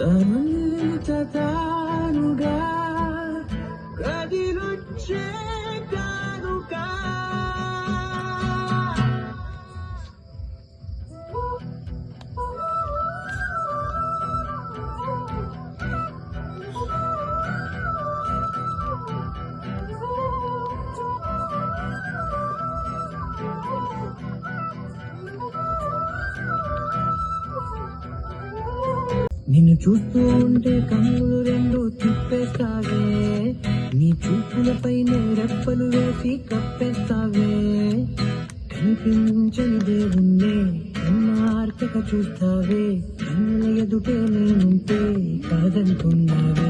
తనంత తానుగా కదిలొచ్చే కానుక నిన్ను చూస్తూ ఉంటే కన్నులు రెండు తిప్పేస్తావే, నీ చూపులపైనే రెప్పలు వేసి కప్పేస్తావే. కనిపించని దేవుణ్ణే కన్నార్పక చూస్తావే, కన్నుల ఎదుటే నేనుంటే కాదనుకున్నావే.